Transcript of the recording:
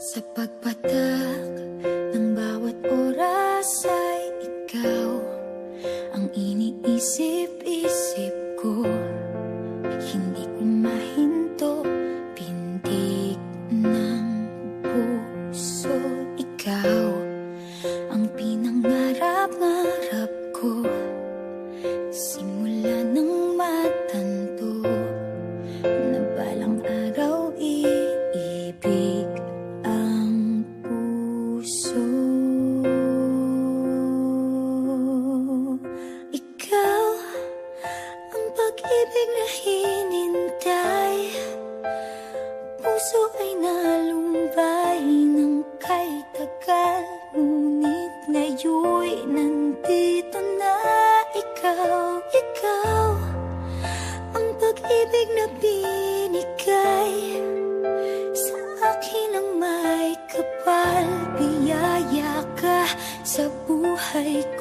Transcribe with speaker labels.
Speaker 1: Sa pagpatak ng bawat oras ay ikaw ang iniisip-isip ko. Hindi ko mahinto, pintig ng puso. Ikaw ang pinangarap-ngarap ko, simula ng matanto na balang araw iibig ang puso. Ikaw ang pag-ibig na hinintay, puso ay nalumbay ng kay tagal, ngunit ngayon'y nandito na ikaw. Ikaw ang pag-ibig na binigay sa akin ang may kapal, biyaya ka sa buhay ko.